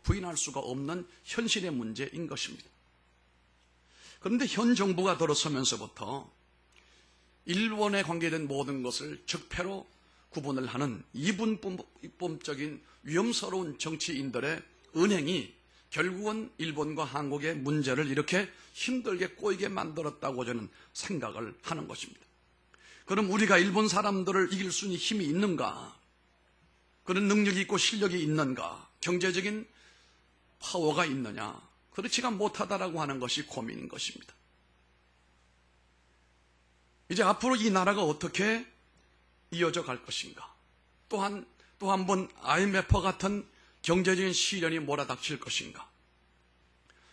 부인할 수가 없는 현실의 문제인 것입니다. 그런데 현 정부가 들어서면서부터 일본에 관계된 모든 것을 적폐로 구분을 하는 이분법적인 위험스러운 정치인들의 은행이 결국은 일본과 한국의 문제를 이렇게 힘들게 꼬이게 만들었다고 저는 생각을 하는 것입니다. 그럼 우리가 일본 사람들을 이길 수 있는 힘이 있는가? 그런 능력이 있고 실력이 있는가? 경제적인 파워가 있느냐? 그렇지가 못하다라고 하는 것이 고민인 것입니다. 이제 앞으로 이 나라가 어떻게 이어져 갈 것인가? 또 한 번 IMF와 같은 경제적인 시련이 몰아닥칠 것인가?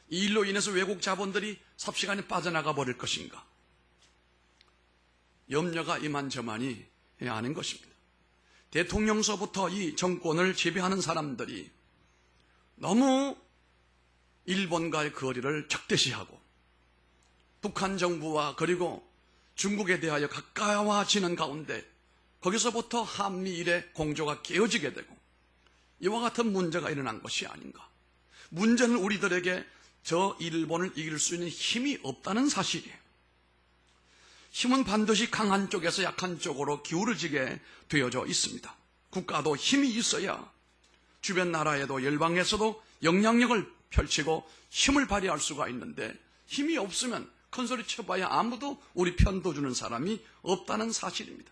이 일로 인해서 외국 자본들이 삽시간에 빠져나가 버릴 것인가? 염려가 이만저만이 아닌 것입니다. 대통령서부터 이 정권을 지배하는 사람들이 너무 일본과의 거리를 적대시하고 북한 정부와 그리고 중국에 대하여 가까워지는 가운데 거기서부터 한미일의 공조가 깨어지게 되고 이와 같은 문제가 일어난 것이 아닌가. 문제는 우리들에게 저 일본을 이길 수 있는 힘이 없다는 사실이에요. 힘은 반드시 강한 쪽에서 약한 쪽으로 기울어지게 되어져 있습니다. 국가도 힘이 있어야 주변 나라에도 열방에서도 영향력을 펼치고 힘을 발휘할 수가 있는데 힘이 없으면 큰 소리 쳐봐야 아무도 우리 편도 주는 사람이 없다는 사실입니다.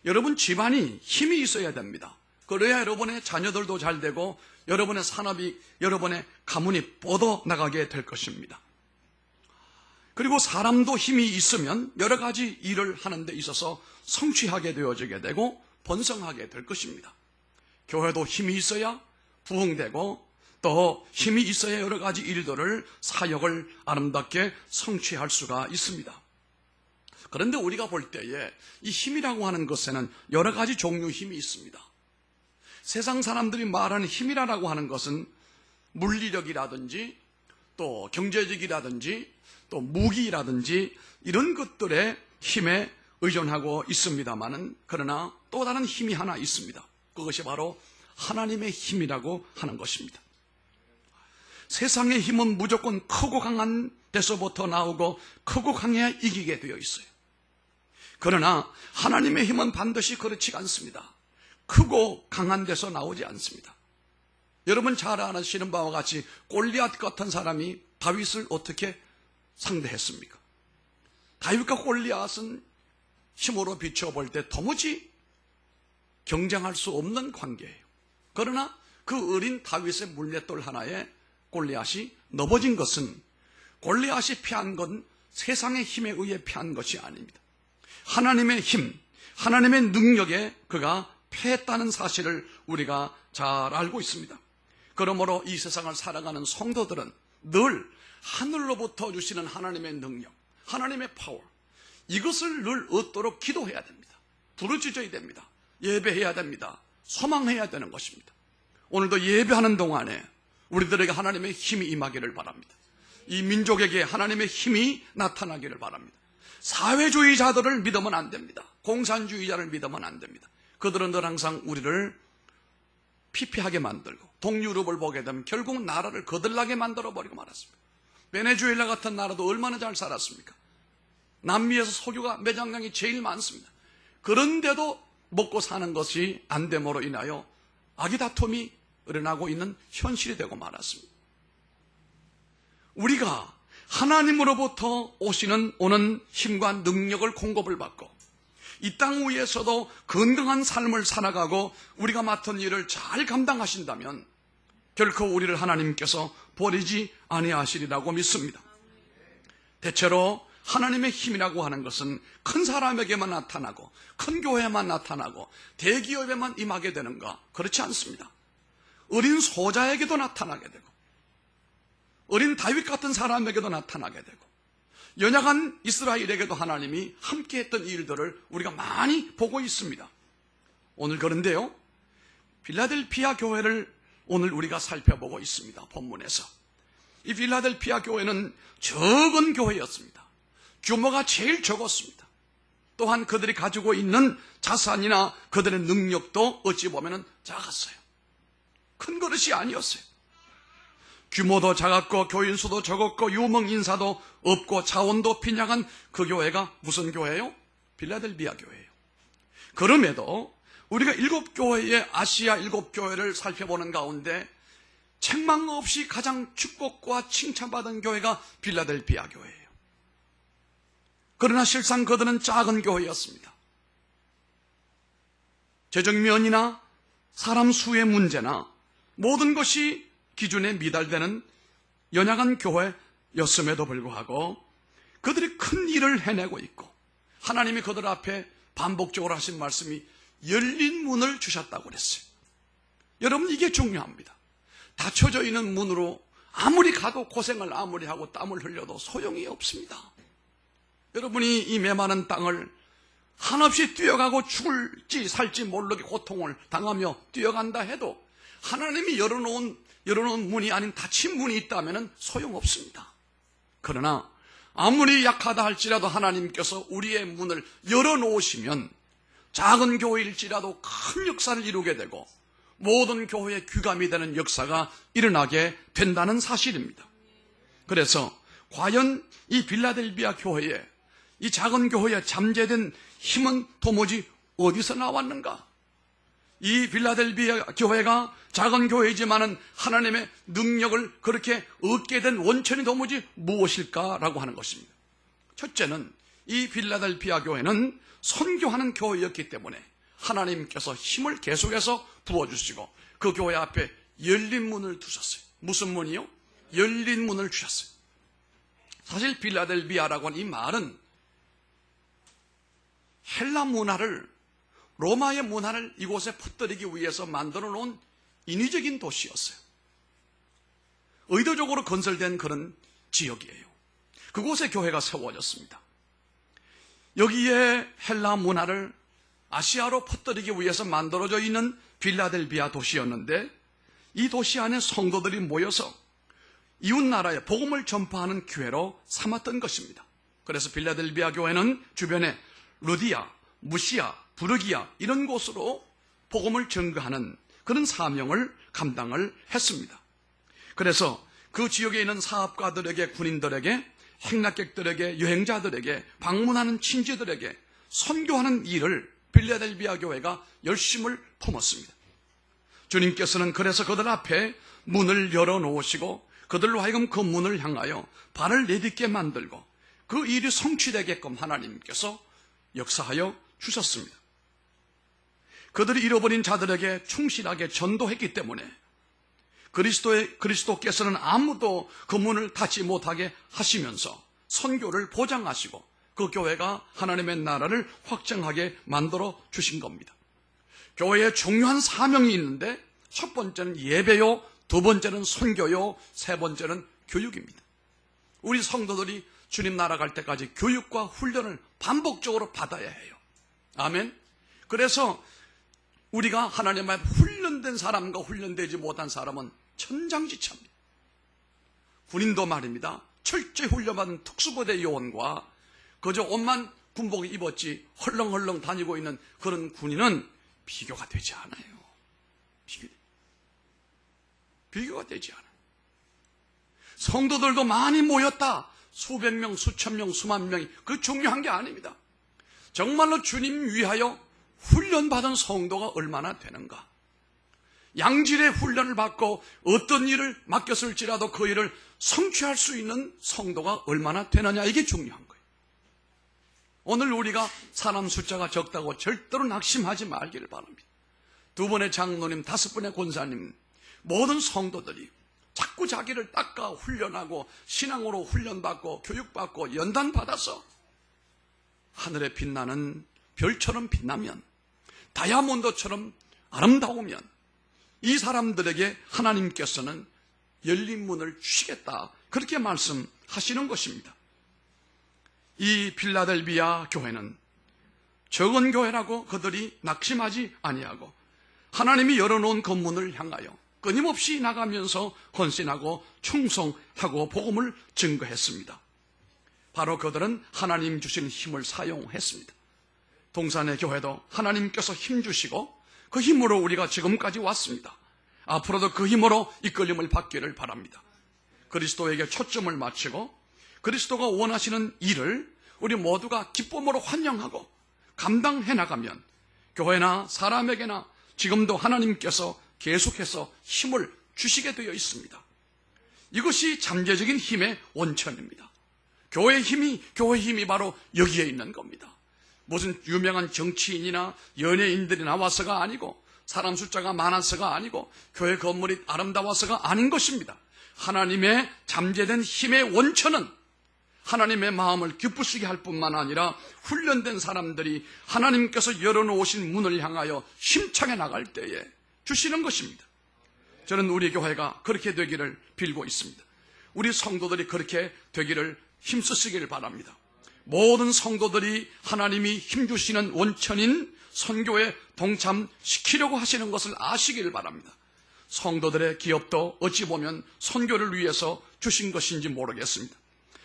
여러분 집안이 힘이 있어야 됩니다. 그래야 여러분의 자녀들도 잘 되고 여러분의 산업이 여러분의 가문이 뻗어나가게 될 것입니다. 그리고 사람도 힘이 있으면 여러 가지 일을 하는 데 있어서 성취하게 되어지게 되고 번성하게 될 것입니다. 교회도 힘이 있어야 부흥되고 또 힘이 있어야 여러 가지 일들을 사역을 아름답게 성취할 수가 있습니다. 그런데 우리가 볼 때에 이 힘이라고 하는 것에는 여러 가지 종류 힘이 있습니다. 세상 사람들이 말하는 힘이라고 하는 것은 물리력이라든지 또 경제적이라든지 또 무기라든지 이런 것들의 힘에 의존하고 있습니다만은 그러나 또 다른 힘이 하나 있습니다. 그것이 바로 하나님의 힘이라고 하는 것입니다. 세상의 힘은 무조건 크고 강한 데서부터 나오고 크고 강해야 이기게 되어 있어요. 그러나 하나님의 힘은 반드시 그렇지 않습니다. 크고 강한 데서 나오지 않습니다. 여러분 잘 아시는 바와 같이 골리앗 같은 사람이 다윗을 어떻게 상대했습니까? 다윗과 골리앗은 힘으로 비춰볼 때 도무지 경쟁할 수 없는 관계예요. 그러나 그 어린 다윗의 물맷돌 하나에 골리앗이 넘어진 것은 골리앗이 피한 건 세상의 힘에 의해 피한 것이 아닙니다. 하나님의 힘, 하나님의 능력에 그가 패했다는 사실을 우리가 잘 알고 있습니다. 그러므로 이 세상을 살아가는 성도들은 늘 하늘로부터 주시는 하나님의 능력, 하나님의 파워, 이것을 늘 얻도록 기도해야 됩니다. 부르짖어야 됩니다. 예배해야 됩니다. 소망해야 되는 것입니다. 오늘도 예배하는 동안에 우리들에게 하나님의 힘이 임하기를 바랍니다. 이 민족에게 하나님의 힘이 나타나기를 바랍니다. 사회주의자들을 믿으면 안 됩니다. 공산주의자를 믿으면 안 됩니다. 그들은 늘 항상 우리를 피폐하게 만들고 동유럽을 보게 되면 결국 나라를 거들나게 만들어버리고 말았습니다. 베네수엘라 같은 나라도 얼마나 잘 살았습니까? 남미에서 석유가 매장량이 제일 많습니다. 그런데도 먹고 사는 것이 안 됨으로 인하여 악의 다툼이 일어나고 있는 현실이 되고 말았습니다. 우리가 하나님으로부터 오는 힘과 능력을 공급을 받고 이 땅 위에서도 건강한 삶을 살아가고 우리가 맡은 일을 잘 감당하신다면 결코 우리를 하나님께서 버리지 아니하시리라고 믿습니다. 대체로 하나님의 힘이라고 하는 것은 큰 사람에게만 나타나고 큰 교회에만 나타나고 대기업에만 임하게 되는가? 그렇지 않습니다. 어린 소자에게도 나타나게 되고 어린 다윗 같은 사람에게도 나타나게 되고 연약한 이스라엘에게도 하나님이 함께했던 일들을 우리가 많이 보고 있습니다. 오늘 그런데요, 필라델피아 교회를 오늘 우리가 살펴보고 있습니다. 본문에서 이 필라델피아 교회는 적은 교회였습니다. 규모가 제일 적었습니다. 또한 그들이 가지고 있는 자산이나 그들의 능력도 어찌 보면 작았어요. 큰 그릇이 아니었어요. 규모도 작았고 교인 수도 적었고 유명 인사도 없고 자원도 빈약한 그 교회가 무슨 교회예요? 빌라델비아 교회예요. 그럼에도 우리가 7교회의 아시아 7교회를 살펴보는 가운데 책망 없이 가장 축복과 칭찬받은 교회가 빌라델비아 교회예요. 그러나 실상 그들은 작은 교회였습니다. 재정 면이나 사람 수의 문제나 모든 것이 기준에 미달되는 연약한 교회였음에도 불구하고 그들이 큰 일을 해내고 있고 하나님이 그들 앞에 반복적으로 하신 말씀이 열린 문을 주셨다고 그랬어요. 여러분, 이게 중요합니다. 닫혀져 있는 문으로 아무리 가도 고생을 아무리 하고 땀을 흘려도 소용이 없습니다. 여러분이 이 메마른 땅을 한없이 뛰어가고 죽을지 살지 모르게 고통을 당하며 뛰어간다 해도 하나님이 열어놓은 문이 아닌 닫힌 문이 있다면 소용없습니다. 그러나 아무리 약하다 할지라도 하나님께서 우리의 문을 열어놓으시면 작은 교회일지라도 큰 역사를 이루게 되고 모든 교회의 귀감이 되는 역사가 일어나게 된다는 사실입니다. 그래서 과연 이 빌라델비아 교회에 이 작은 교회에 잠재된 힘은 도무지 어디서 나왔는가? 이 빌라델비아 교회가 작은 교회이지만은 하나님의 능력을 그렇게 얻게 된 원천이 도무지 무엇일까라고 하는 것입니다. 첫째는 이 빌라델비아 교회는 선교하는 교회였기 때문에 하나님께서 힘을 계속해서 부어주시고 그 교회 앞에 열린 문을 두셨어요. 무슨 문이요? 열린 문을 주셨어요. 사실 빌라델비아라고 하는 이 말은 헬라 문화를, 로마의 문화를 이곳에 퍼뜨리기 위해서 만들어 놓은 인위적인 도시였어요. 의도적으로 건설된 그런 지역이에요. 그곳에 교회가 세워졌습니다. 여기에 헬라 문화를 아시아로 퍼뜨리기 위해서 만들어져 있는 빌라델비아 도시였는데 이 도시 안에 성도들이 모여서 이웃나라에 복음을 전파하는 기회로 삼았던 것입니다. 그래서 빌라델비아 교회는 주변에 루디아, 무시아, 부르기아 이런 곳으로 복음을 전가하는 그런 사명을 감당을 했습니다. 그래서 그 지역에 있는 사업가들에게, 군인들에게, 행락객들에게, 여행자들에게, 방문하는 친지들에게 선교하는 일을 빌라델비아 교회가 열심을 품었습니다. 주님께서는 그래서 그들 앞에 문을 열어놓으시고 그들로 하여금 그 문을 향하여 발을 내딛게 만들고 그 일이 성취되게끔 하나님께서 역사하여 주셨습니다. 그들이 잃어버린 자들에게 충실하게 전도했기 때문에 그리스도께서는 아무도 그 문을 닫지 못하게 하시면서 선교를 보장하시고 그 교회가 하나님의 나라를 확장하게 만들어 주신 겁니다. 교회에 중요한 사명이 있는데 첫 번째는 예배요, 두 번째는 선교요, 세 번째는 교육입니다. 우리 성도들이 주님 나라 갈 때까지 교육과 훈련을 반복적으로 받아야 해요. 아멘. 그래서 우리가 하나님 앞에 훈련된 사람과 훈련되지 못한 사람은 천장지차입니다. 군인도 말입니다. 철저히 훈련받은 특수부대 요원과 그저 옷만 군복을 입었지 헐렁헐렁 다니고 있는 그런 군인은 비교가 되지 않아요. 비교가 되지 않아요. 성도들도 많이 모였다. 수백 명, 수천 명, 수만 명이 그 중요한 게 아닙니다. 정말로 주님 위하여 훈련받은 성도가 얼마나 되는가. 양질의 훈련을 받고 어떤 일을 맡겼을지라도 그 일을 성취할 수 있는 성도가 얼마나 되느냐, 이게 중요한 거예요. 오늘 우리가 사람 숫자가 적다고 절대로 낙심하지 말기를 바랍니다. 2분의 장로님, 5분의 권사님, 모든 성도들이 자꾸 자기를 닦아 훈련하고 신앙으로 훈련받고 교육받고 연단받아서 하늘에 빛나는 별처럼 빛나면, 다이아몬드처럼 아름다우면 이 사람들에게 하나님께서는 열린 문을 주시겠다, 그렇게 말씀하시는 것입니다. 이 빌라델비아 교회는 적은 교회라고 그들이 낙심하지 아니하고 하나님이 열어놓은 그 문을 향하여 끊임없이 나가면서 헌신하고 충성하고 복음을 증거했습니다. 바로 그들은 하나님 주신 힘을 사용했습니다. 동산의 교회도 하나님께서 힘 주시고 그 힘으로 우리가 지금까지 왔습니다. 앞으로도 그 힘으로 이끌림을 받기를 바랍니다. 그리스도에게 초점을 맞추고 그리스도가 원하시는 일을 우리 모두가 기쁨으로 환영하고 감당해 나가면 교회나 사람에게나 지금도 하나님께서 계속해서 힘을 주시게 되어 있습니다. 이것이 잠재적인 힘의 원천입니다. 교회의 힘이 바로 여기에 있는 겁니다. 무슨 유명한 정치인이나 연예인들이 나와서가 아니고 사람 숫자가 많아서가 아니고 교회 건물이 아름다워서가 아닌 것입니다. 하나님의 잠재된 힘의 원천은 하나님의 마음을 기쁘시게 할 뿐만 아니라 훈련된 사람들이 하나님께서 열어놓으신 문을 향하여 힘차게 나갈 때에 주시는 것입니다. 저는 우리 교회가 그렇게 되기를 빌고 있습니다. 우리 성도들이 그렇게 되기를 힘쓰시기를 바랍니다. 모든 성도들이 하나님이 힘주시는 원천인 선교에 동참시키려고 하시는 것을 아시기를 바랍니다. 성도들의 기업도 어찌 보면 선교를 위해서 주신 것인지 모르겠습니다.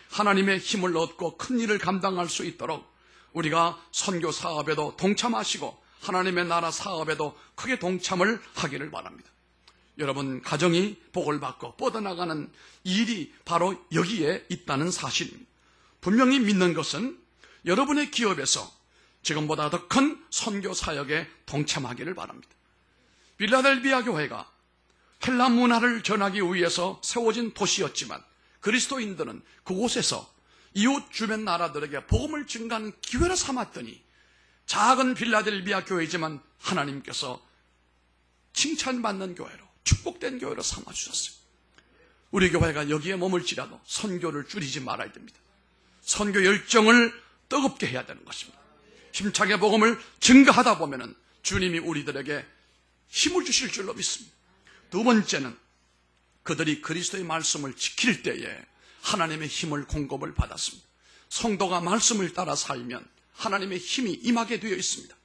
하나님의 힘을 얻고 큰 일을 감당할 수 있도록 우리가 선교 사업에도 동참하시고 하나님의 나라 사업에도 크게 동참을 하기를 바랍니다. 여러분 가정이 복을 받고 뻗어나가는 일이 바로 여기에 있다는 사실입니다. 분명히 믿는 것은 여러분의 기업에서 지금보다 더 큰 선교 사역에 동참하기를 바랍니다. 필라델비아 교회가 헬라 문화를 전하기 위해서 세워진 도시였지만 그리스도인들은 그곳에서 이웃 주변 나라들에게 복음을 증가하는 기회로 삼았더니 작은 필라델비아 교회지만 하나님께서 칭찬받는 교회로 축복된 교회로 삼아주셨어요. 우리 교회가 여기에 머물지라도 선교를 줄이지 말아야 됩니다. 선교 열정을 뜨겁게 해야 되는 것입니다. 힘차게 복음을 증가하다 보면은 주님이 우리들에게 힘을 주실 줄로 믿습니다. 두 번째는 그들이 그리스도의 말씀을 지킬 때에 하나님의 힘을 공급을 받았습니다. 성도가 말씀을 따라 살면 하나님의 힘이 임하게 되어 있습니다.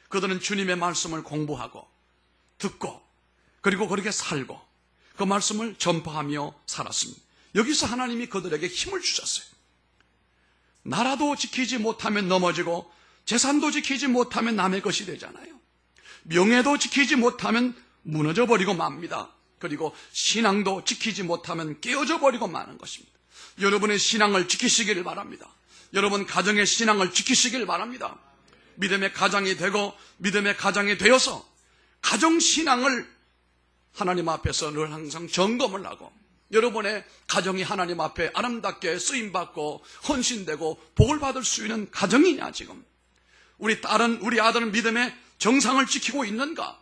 그들은 주님의 말씀을 공부하고 듣고 그리고 그렇게 살고 그 말씀을 전파하며 살았습니다. 여기서 하나님이 그들에게 힘을 주셨어요. 나라도 지키지 못하면 넘어지고 재산도 지키지 못하면 남의 것이 되잖아요. 명예도 지키지 못하면 무너져 버리고 맙니다. 그리고 신앙도 지키지 못하면 깨어져 버리고 마는 것입니다. 여러분의 신앙을 지키시기를 바랍니다. 여러분 가정의 신앙을 지키시기를 바랍니다. 믿음의 가장이 되고 믿음의 가장이 되어서 가정신앙을 하나님 앞에서 늘 항상 점검을 하고 여러분의 가정이 하나님 앞에 아름답게 쓰임받고 헌신되고 복을 받을 수 있는 가정이냐 지금 우리 딸은 우리 아들은 믿음의 정상을 지키고 있는가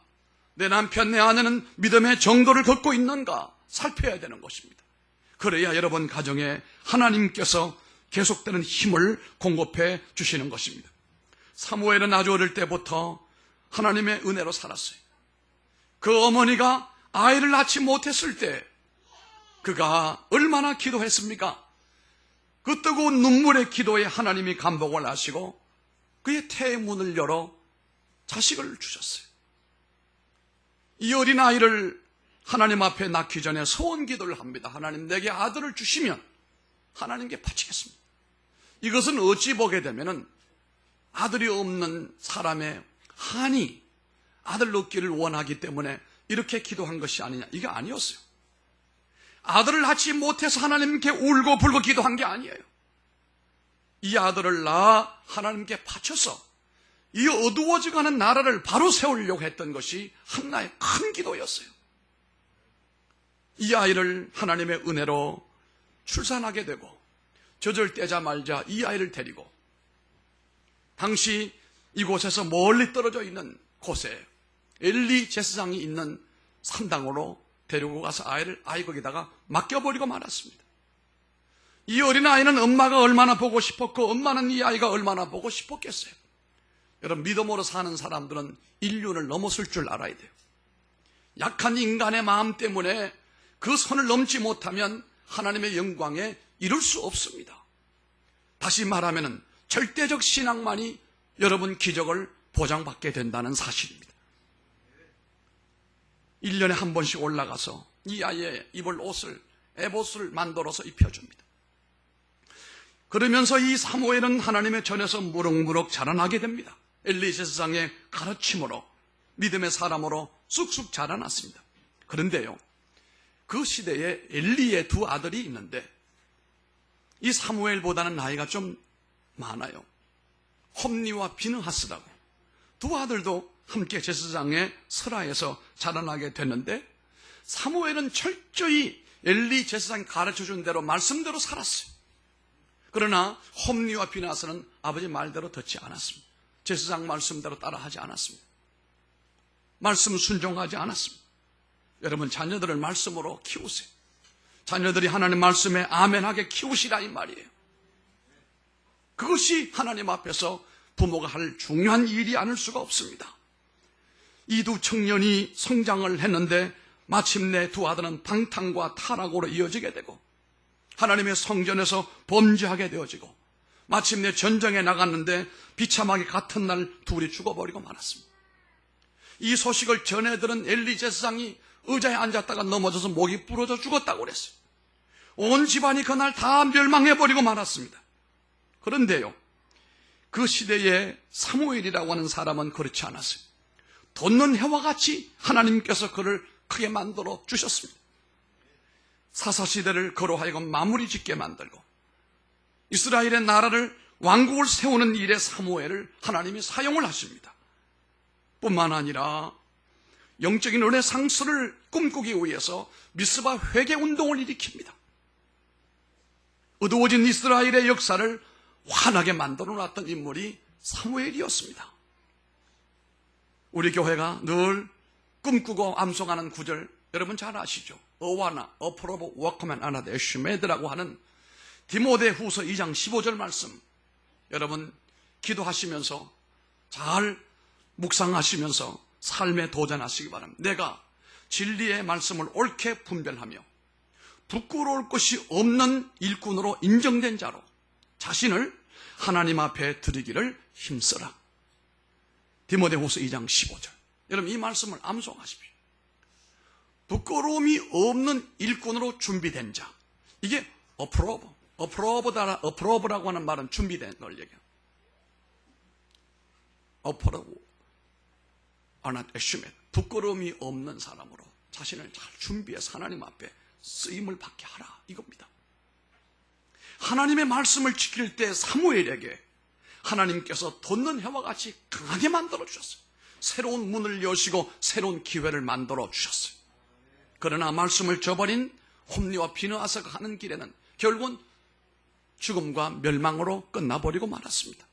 내 남편 내 아내는 믿음의 정도를 걷고 있는가 살펴야 되는 것입니다. 그래야 여러분 가정에 하나님께서 계속되는 힘을 공급해 주시는 것입니다. 사무엘은 아주 어릴 때부터 하나님의 은혜로 살았어요. 그 어머니가 아이를 낳지 못했을 때 그가 얼마나 기도했습니까? 그 뜨거운 눈물의 기도에 하나님이 감복을 하시고 그의 태의 문을 열어 자식을 주셨어요. 이 어린아이를 하나님 앞에 낳기 전에 소원 기도를 합니다. 하나님 내게 아들을 주시면 하나님께 바치겠습니다. 이것은 어찌 보게 되면은 아들이 없는 사람의 한이 아들 얻기를 원하기 때문에 이렇게 기도한 것이 아니냐 이게 아니었어요. 아들을 낳지 못해서 하나님께 울고 불고 기도한 게 아니에요. 이 아들을 낳아 하나님께 바쳐서 이 어두워져가는 나라를 바로 세우려고 했던 것이 한나의 큰 기도였어요. 이 아이를 하나님의 은혜로 출산하게 되고 젖을떼자마자 이 아이를 데리고 당시 이곳에서 멀리 떨어져 있는 곳에 엘리 제사장이 있는 산당으로 데리고 가서 아이 거기다가 맡겨버리고 말았습니다. 이 어린아이는 엄마가 얼마나 보고 싶었고 엄마는 이 아이가 얼마나 보고 싶었겠어요. 여러분 믿음으로 사는 사람들은 인륜을 넘어설 줄 알아야 돼요. 약한 인간의 마음 때문에 그 선을 넘지 못하면 하나님의 영광에 이룰 수 없습니다. 다시 말하면 절대적 신앙만이 여러분 기적을 보장받게 된다는 사실입니다. 1년에 한 번씩 올라가서 이 아이의 입을 옷을 에봇을 만들어서 입혀줍니다. 그러면서 이 사무엘은 하나님의 전에서 무럭무럭 자라나게 됩니다. 엘리 제사장의 가르침으로 믿음의 사람으로 쑥쑥 자라났습니다. 그런데요, 그 시대에 엘리의 두 아들이 있는데 이 사무엘보다는 나이가 좀 많아요. 홈니와 비느하스라고. 두 아들도 함께 제사장의 설화에서 자라나게 됐는데 사무엘은 철저히 엘리 제사장이 가르쳐준 대로 말씀대로 살았어요. 그러나 홈니와 비느하스는 아버지 말대로 듣지 않았습니다. 제사장 말씀대로 따라하지 않았습니다. 말씀 순종하지 않았습니다. 여러분, 자녀들을 말씀으로 키우세요. 자녀들이 하나님 말씀에 아멘하게 키우시라 이 말이에요. 그것이 하나님 앞에서 부모가 할 중요한 일이 아닐 수가 없습니다. 이 두 청년이 성장을 했는데 마침내 두 아들은 방탕과 타락으로 이어지게 되고 하나님의 성전에서 범죄하게 되어지고 마침내 전쟁에 나갔는데 비참하게 같은 날 둘이 죽어버리고 말았습니다. 이 소식을 전해 들은 엘리 제사장이 의자에 앉았다가 넘어져서 목이 부러져 죽었다고 그랬어요. 온 집안이 그날 다 멸망해버리고 말았습니다. 그런데요, 그 시대에 사무엘이라고 하는 사람은 그렇지 않았어요. 돋는 해와 같이 하나님께서 그를 크게 만들어 주셨습니다. 사사시대를 그로 하여금 마무리 짓게 만들고 이스라엘의 나라를 왕국을 세우는 일에 사무엘을 하나님이 사용을 하십니다. 뿐만 아니라 영적인 르네상스를 꿈꾸기 위해서 미스바 회개운동을 일으킵니다. 어두워진 이스라엘의 역사를 환하게 만들어 놨던 인물이 사무엘이었습니다. 우리 교회가 늘 꿈꾸고 암송하는 구절 여러분 잘 아시죠? 어와나 어프로브 워크맨 아나데 에슈메드라고 하는 디모데 후서 2장 15절 말씀, 여러분 기도하시면서 잘 묵상하시면서 삶에 도전하시기 바랍니다. 내가 진리의 말씀을 옳게 분별하며 부끄러울 것이 없는 일꾼으로 인정된 자로 자신을 하나님 앞에 드리기를 힘써라. 디모데후서 2장 15절. 여러분 이 말씀을 암송하십시오. 부끄러움이 없는 일꾼으로 준비된 자. 이게 어프로브라고 하는 말은 준비된 걸 얘기해요. 어프로브 아나 에슈멧. 부끄러움이 없는 사람으로 자신을 잘 준비해서 하나님 앞에 쓰임을 받게 하라 이겁니다. 하나님의 말씀을 지킬 때 사무엘에게 하나님께서 돋는 해와 같이 강하게 만들어 주셨어요. 새로운 문을 여시고 새로운 기회를 만들어 주셨어요. 그러나 말씀을 저버린 홈니와 비느하스가 가는 길에는 결국은 죽음과 멸망으로 끝나버리고 말았습니다.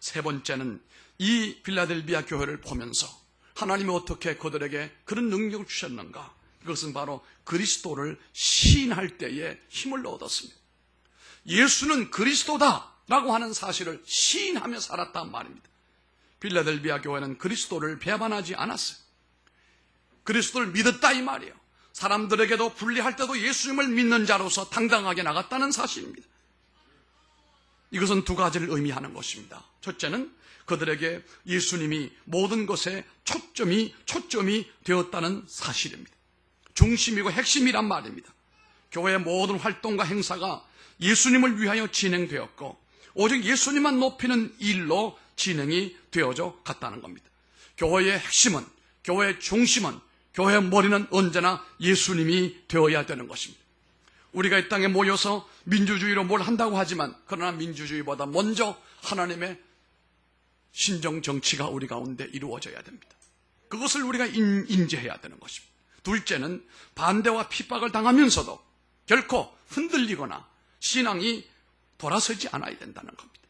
세 번째는 이 빌라델비아 교회를 보면서 하나님이 어떻게 그들에게 그런 능력을 주셨는가? 그것은 바로 그리스도를 시인할 때에 힘을 얻었습니다. 예수는 그리스도다라고 하는 사실을 시인하며 살았단 말입니다. 빌라델비아 교회는 그리스도를 배반하지 않았어요. 그리스도를 믿었다 이 말이에요. 사람들에게도 분리할 때도 예수님을 믿는 자로서 당당하게 나갔다는 사실입니다. 이것은 두 가지를 의미하는 것입니다. 첫째는 그들에게 예수님이 모든 것에 초점이 되었다는 사실입니다. 중심이고 핵심이란 말입니다. 교회의 모든 활동과 행사가 예수님을 위하여 진행되었고 오직 예수님만 높이는 일로 진행이 되어져 갔다는 겁니다. 교회의 핵심은, 교회의 중심은, 교회의 머리는 언제나 예수님이 되어야 되는 것입니다. 우리가 이 땅에 모여서 민주주의로 뭘 한다고 하지만 그러나 민주주의보다 먼저 하나님의 신정 정치가 우리 가운데 이루어져야 됩니다. 그것을 우리가 인지해야 되는 것입니다. 둘째는 반대와 핍박을 당하면서도 결코 흔들리거나 신앙이 돌아서지 않아야 된다는 겁니다.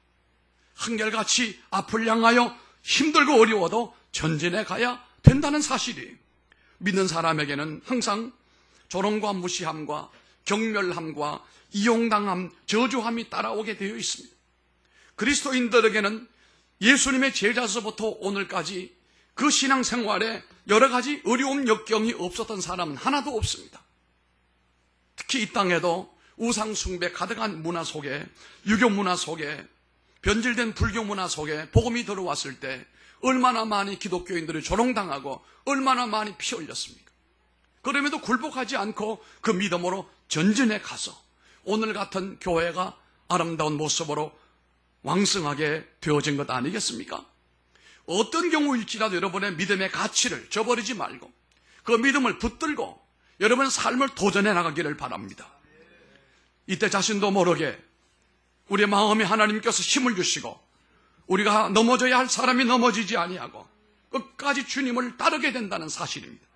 한결같이 앞을 향하여 힘들고 어려워도 전진해 가야 된다는 사실이에요. 믿는 사람에게는 항상 조롱과 무시함과 경멸함과 이용당함, 저주함이 따라오게 되어 있습니다. 그리스도인들에게는 예수님의 제자서부터 오늘까지 그 신앙생활에 여러 가지 어려움 역경이 없었던 사람은 하나도 없습니다. 특히 이 땅에도 우상숭배 가득한 문화 속에, 유교 문화 속에, 변질된 불교 문화 속에 복음이 들어왔을 때 얼마나 많이 기독교인들이 조롱당하고 얼마나 많이 피 흘렸습니까? 그럼에도 굴복하지 않고 그 믿음으로 전진해 가서 오늘 같은 교회가 아름다운 모습으로 왕성하게 되어진 것 아니겠습니까? 어떤 경우일지라도 여러분의 믿음의 가치를 저버리지 말고 그 믿음을 붙들고 여러분 삶을 도전해 나가기를 바랍니다. 이때 자신도 모르게 우리의 마음에 하나님께서 힘을 주시고 우리가 넘어져야 할 사람이 넘어지지 아니하고 끝까지 주님을 따르게 된다는 사실입니다.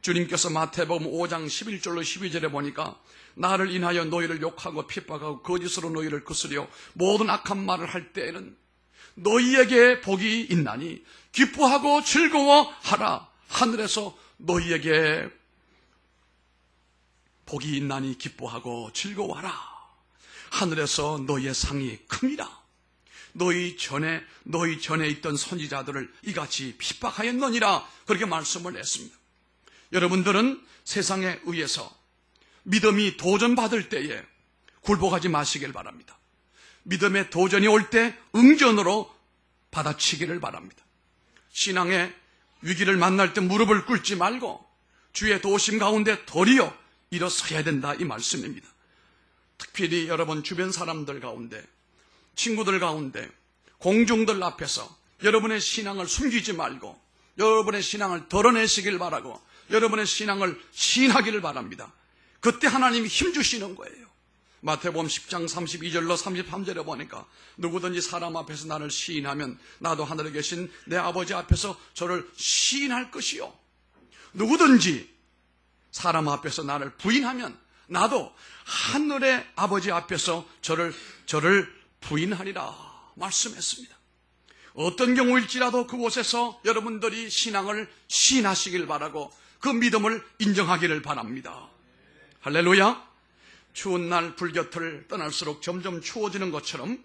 주님께서 마태복음 5장 11절로 12절에 보니까 나를 인하여 너희를 욕하고 핍박하고 거짓으로 너희를 거스려 모든 악한 말을 할 때에는 너희에게 복이 있나니 기뻐하고 즐거워하라. 하늘에서 너희에게 복이 있나니 기뻐하고 즐거워하라. 하늘에서 너희의 상이 큽니다. 너희 전에 있던 선지자들을 이같이 핍박하였느니라. 그렇게 말씀을 했습니다. 여러분들은 세상에 의해서 믿음이 도전받을 때에 굴복하지 마시길 바랍니다. 믿음의 도전이 올 때 응전으로 받아치기를 바랍니다. 신앙의 위기를 만날 때 무릎을 꿇지 말고 주의 도심 가운데 도리어 일어서야 된다, 이 말씀입니다. 특별히 여러분 주변 사람들 가운데, 친구들 가운데, 공중들 앞에서 여러분의 신앙을 숨기지 말고 여러분의 신앙을 드러내시길 바라고 여러분의 신앙을 시인하기를 바랍니다. 그때 하나님이 힘주시는 거예요. 마태복음 10장 32절로 33절에 보니까 누구든지 사람 앞에서 나를 시인하면 나도 하늘에 계신 내 아버지 앞에서 저를 시인할 것이요, 누구든지 사람 앞에서 나를 부인하면 나도 하늘의 아버지 앞에서 저를 부인하리라 말씀했습니다. 어떤 경우일지라도 그곳에서 여러분들이 신앙을 시인하시길 바라고 그 믿음을 인정하기를 바랍니다. 할렐루야. 추운 날 불곁을 떠날수록 점점 추워지는 것처럼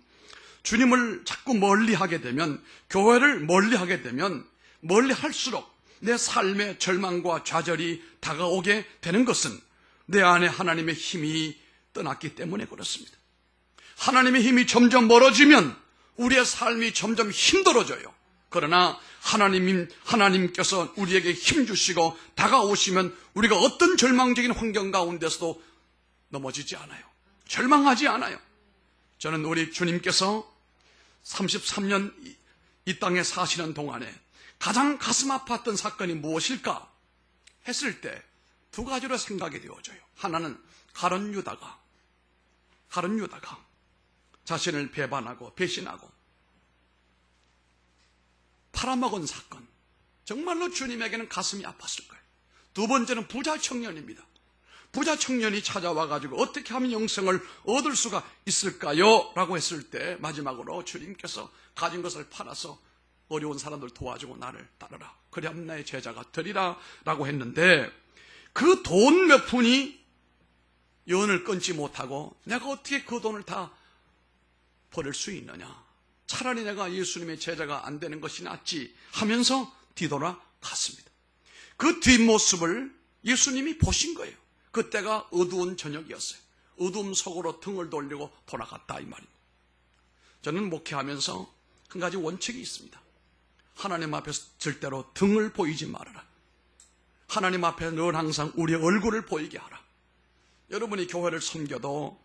주님을 자꾸 멀리하게 되면, 교회를 멀리하게 되면 멀리할수록 내 삶의 절망과 좌절이 다가오게 되는 것은 내 안에 하나님의 힘이 떠났기 때문에 그렇습니다. 하나님의 힘이 점점 멀어지면 우리의 삶이 점점 힘들어져요. 그러나 하나님께서 우리에게 힘 주시고 다가오시면 우리가 어떤 절망적인 환경 가운데서도 넘어지지 않아요. 절망하지 않아요. 저는 우리 주님께서 33년 이 땅에 사시는 동안에 가장 가슴 아팠던 사건이 무엇일까 했을 때 두 가지로 생각이 되어져요. 하나는 가룟 유다가 자신을 배반하고 배신하고 팔아먹은 사건, 정말로 주님에게는 가슴이 아팠을 거예요. 두 번째는 부자 청년입니다. 부자 청년이 찾아와가지고 어떻게 하면 영생을 얻을 수가 있을까요? 라고 했을 때 마지막으로 주님께서 가진 것을 팔아서 어려운 사람들 도와주고 나를 따르라, 그리하면 나의 제자가 되리라 라고 했는데, 그 돈 몇 푼이 연을 끊지 못하고 내가 어떻게 그 돈을 다 버릴 수 있느냐, 차라리 내가 예수님의 제자가 안 되는 것이 낫지 하면서 뒤돌아갔습니다. 그 뒷모습을 예수님이 보신 거예요. 그때가 어두운 저녁이었어요. 어두움 속으로 등을 돌리고 돌아갔다, 이 말입니다. 저는 목회하면서 한 가지 원칙이 있습니다. 하나님 앞에서 절대로 등을 보이지 말아라. 하나님 앞에 늘 항상 우리의 얼굴을 보이게 하라. 여러분이 교회를 섬겨도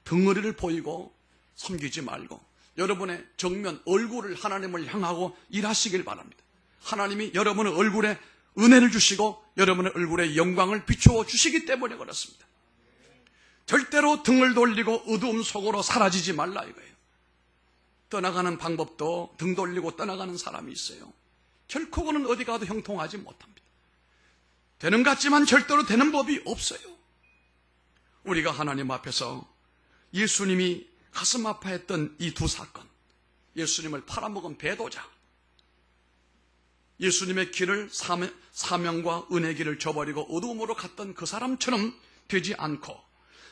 덩어리를 보이고 섬기지 말고 여러분의 정면 얼굴을 하나님을 향하고 일하시길 바랍니다. 하나님이 여러분의 얼굴에 은혜를 주시고 여러분의 얼굴에 영광을 비추어 주시기 때문에 그렇습니다. 절대로 등을 돌리고 어두움 속으로 사라지지 말라 이거예요. 떠나가는 방법도 등 돌리고 떠나가는 사람이 있어요. 결코 그는 어디 가도 형통하지 못합니다. 되는 것 같지만 절대로 되는 법이 없어요. 우리가 하나님 앞에서 예수님이 가슴 아파했던 이 두 사건, 예수님을 팔아먹은 배도자, 예수님의 길을 사명과 은혜의 길을 저버리고 어두움으로 갔던 그 사람처럼 되지 않고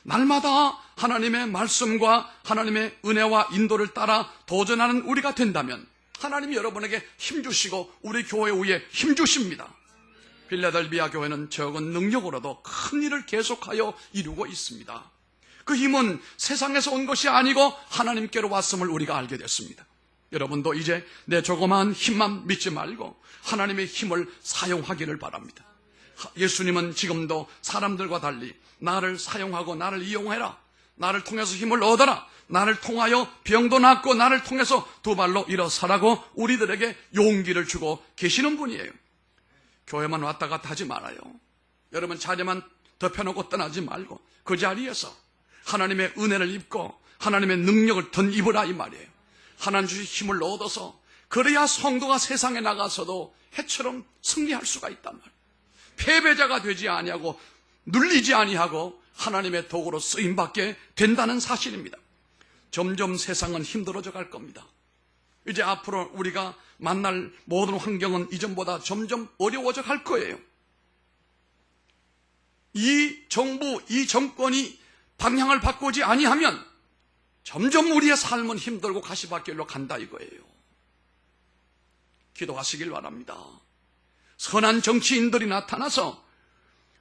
날마다 하나님의 말씀과 하나님의 은혜와 인도를 따라 도전하는 우리가 된다면 하나님이 여러분에게 힘주시고 우리 교회 위에 힘주십니다. 빌라델비아 교회는 적은 능력으로도 큰 일을 계속하여 이루고 있습니다. 그 힘은 세상에서 온 것이 아니고 하나님께로 왔음을 우리가 알게 됐습니다. 여러분도 이제 내 조그마한 힘만 믿지 말고 하나님의 힘을 사용하기를 바랍니다. 예수님은 지금도 사람들과 달리 나를 사용하고 나를 이용해라, 나를 통해서 힘을 얻어라, 나를 통하여 병도 낫고 나를 통해서 두 발로 일어서라고 우리들에게 용기를 주고 계시는 분이에요. 교회만 왔다 갔다 하지 말아요. 여러분 자리만 덮여놓고 떠나지 말고 그 자리에서 하나님의 은혜를 입고 하나님의 능력을 덧입으라 이 말이에요. 하나님 주신 힘을 얻어서 그래야 성도가 세상에 나가서도 해처럼 승리할 수가 있단 말이에요. 패배자가 되지 아니하고 눌리지 아니하고 하나님의 도구로 쓰임받게 된다는 사실입니다. 점점 세상은 힘들어져 갈 겁니다. 이제 앞으로 우리가 만날 모든 환경은 이전보다 점점 어려워져 갈 거예요. 이 정부, 이 정권이 방향을 바꾸지 아니하면 점점 우리의 삶은 힘들고 가시밭길로 간다 이거예요. 기도하시길 바랍니다. 선한 정치인들이 나타나서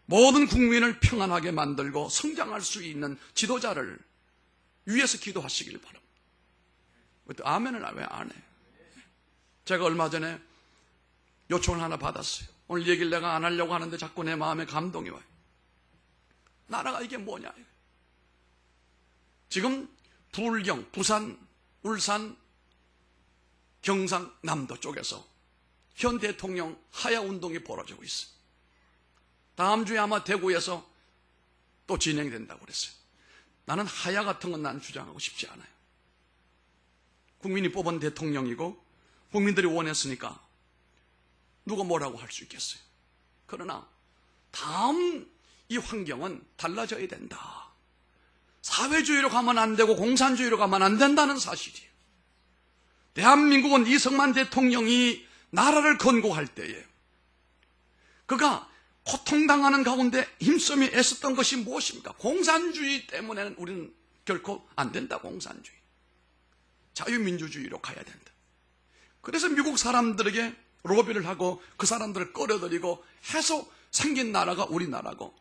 모든 국민을 평안하게 만들고 성장할 수 있는 지도자를 위해서 기도하시길 바랍니다. 아멘을 왜 안 해? 제가 얼마 전에 요청을 하나 받았어요. 오늘 얘기를 내가 안 하려고 하는데 자꾸 내 마음에 감동이 와요. 나라가 이게 뭐냐? 지금 부울경, 부산, 울산, 경상, 남도 쪽에서 현 대통령 하야 운동이 벌어지고 있어요. 다음 주에 아마 대구에서 또 진행된다고 그랬어요. 나는 하야 같은 건 난 주장하고 싶지 않아요. 국민이 뽑은 대통령이고 국민들이 원했으니까 누가 뭐라고 할 수 있겠어요. 그러나 다음 이 환경은 달라져야 된다. 사회주의로 가면 안 되고 공산주의로 가면 안 된다는 사실이에요. 대한민국은 이승만 대통령이 나라를 건국할 때에 그가 고통당하는 가운데 힘쓰며 애썼던 것이 무엇입니까? 공산주의 때문에는 우리는 결코 안 된다. 공산주의. 자유민주주의로 가야 된다. 그래서 미국 사람들에게 로비를 하고 그 사람들을 끌어들이고 해서 생긴 나라가 우리나라고,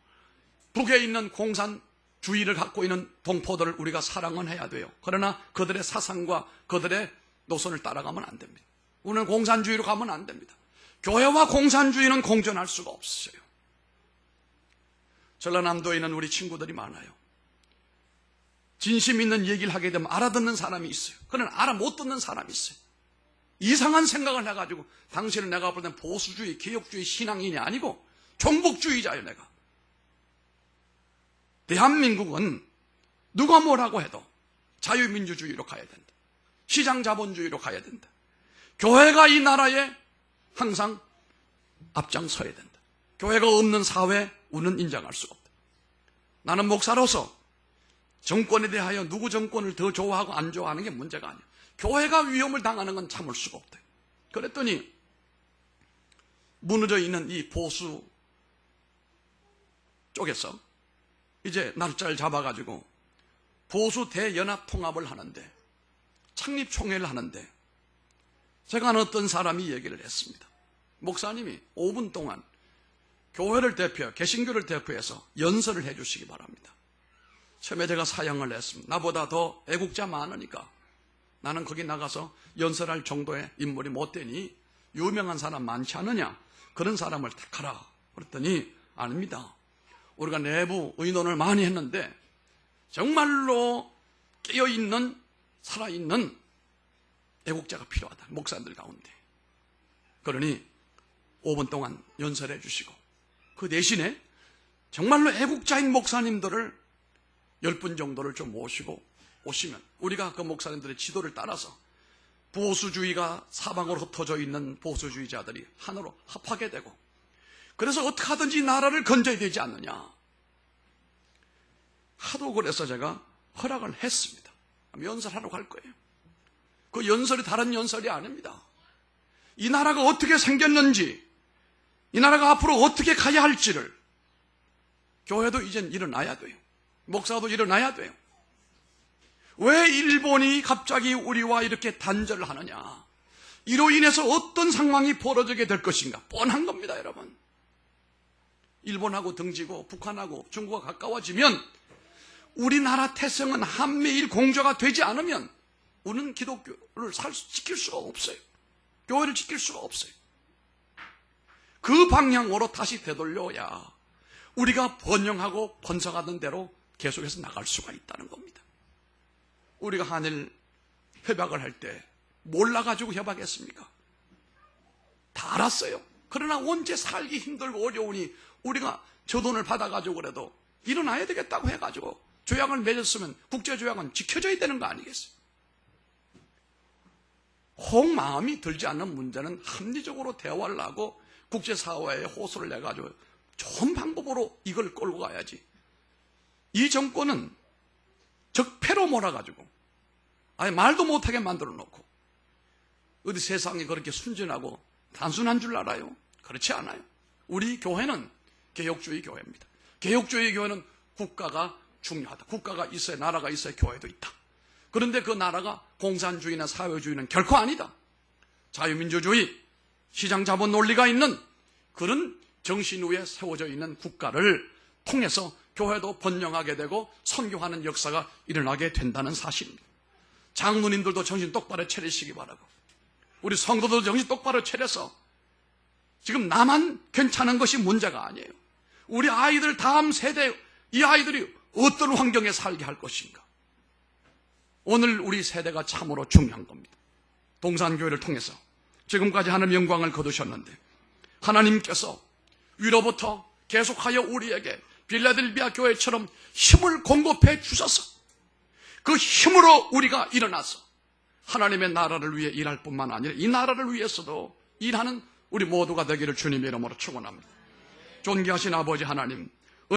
북에 있는 공산주의를 갖고 있는 동포들을 우리가 사랑은 해야 돼요. 그러나 그들의 사상과 그들의 노선을 따라가면 안 됩니다. 우리는 공산주의로 가면 안 됩니다. 교회와 공산주의는 공존할 수가 없어요. 전라남도에 있는 우리 친구들이 많아요. 진심 있는 얘기를 하게 되면 알아듣는 사람이 있어요. 그러나 알아 못 듣는 사람이 있어요. 이상한 생각을 해가지고 당신은 내가 볼 땐 보수주의, 개혁주의 신앙인이 아니고 종북주의자예요. 내가. 대한민국은 누가 뭐라고 해도 자유민주주의로 가야 된다. 시장자본주의로 가야 된다. 교회가 이 나라에 항상 앞장서야 된다. 교회가 없는 사회 우리는 인정할 수가 없다. 나는 목사로서 정권에 대하여 누구 정권을 더 좋아하고 안 좋아하는 게 문제가 아니야. 교회가 위험을 당하는 건 참을 수가 없다. 그랬더니 무너져 있는 이 보수 쪽에서 이제 날짜를 잡아가지고 보수 대연합통합을 하는데, 창립총회를 하는데 제가 아는 어떤 사람이 얘기를 했습니다. 목사님이 5분 동안 교회를 대표해, 개신교를 대표해서 연설을 해 주시기 바랍니다. 처음에 제가 사양을 했습니다. 나보다 더 애국자 많으니까 나는 거기 나가서 연설할 정도의 인물이 못 되니 유명한 사람 많지 않느냐, 그런 사람을 택하라. 그랬더니 아닙니다. 우리가 내부 의논을 많이 했는데 정말로 깨어있는 살아있는 애국자가 필요하다. 목사들 가운데. 그러니 5분 동안 연설해 주시고 그 대신에 정말로 애국자인 목사님들을 10분 정도를 좀 모시고 오시면 우리가 그 목사님들의 지도를 따라서 보수주의가 사방으로 흩어져 있는 보수주의자들이 하나로 합하게 되고, 그래서 어떻게 하든지 나라를 건져야 되지 않느냐. 하도 그래서 제가 허락을 했습니다. 연설하러 갈 거예요. 그 연설이 다른 연설이 아닙니다. 이 나라가 어떻게 생겼는지, 이 나라가 앞으로 어떻게 가야 할지를 교회도 이젠 일어나야 돼요. 목사도 일어나야 돼요. 왜 일본이 갑자기 우리와 이렇게 단절을 하느냐? 이로 인해서 어떤 상황이 벌어지게 될 것인가? 뻔한 겁니다, 여러분. 일본하고 등지고 북한하고 중국과 가까워지면 우리나라 태생은 한미일 공조가 되지 않으면 우리는 기독교를 지킬 수가 없어요. 교회를 지킬 수가 없어요. 그 방향으로 다시 되돌려야 우리가 번영하고 번성하던 대로 계속해서 나갈 수가 있다는 겁니다. 우리가 한일 협약을 할 때 몰라가지고 협약했습니까? 다 알았어요. 그러나 언제 살기 힘들고 어려우니 우리가 저 돈을 받아가지고 그래도 일어나야 되겠다고 해가지고 조약을 맺었으면 국제조약은 지켜져야 되는 거 아니겠어요? 혹 마음이 들지 않는 문제는 합리적으로 대화를 하고 국제사회에 호소를 내가지고 좋은 방법으로 이걸 끌고 가야지. 이 정권은 적폐로 몰아가지고 아예 말도 못하게 만들어 놓고 어디 세상이 그렇게 순진하고 단순한 줄 알아요? 그렇지 않아요. 우리 교회는 개혁주의 교회입니다. 개혁주의 교회는 국가가 중요하다. 국가가 있어야, 나라가 있어야 교회도 있다. 그런데 그 나라가 공산주의나 사회주의는 결코 아니다. 자유민주주의, 시장자본 논리가 있는 그런 정신 위에 세워져 있는 국가를 통해서 교회도 번영하게 되고 선교하는 역사가 일어나게 된다는 사실입니다. 장로님들도 정신 똑바로 차리시기 바라고, 우리 성도들도 정신 똑바로 차려서 지금 나만 괜찮은 것이 문제가 아니에요. 우리 아이들 다음 세대, 이 아이들이 어떤 환경에 살게 할 것인가. 오늘 우리 세대가 참으로 중요한 겁니다. 동산교회를 통해서 지금까지 하나님 영광을 거두셨는데 하나님께서 위로부터 계속하여 우리에게 빌라델비아 교회처럼 힘을 공급해 주셔서 그 힘으로 우리가 일어나서 하나님의 나라를 위해 일할 뿐만 아니라 이 나라를 위해서도 일하는 우리 모두가 되기를 주님의 이름으로 축원합니다. 존귀하신 아버지 하나님,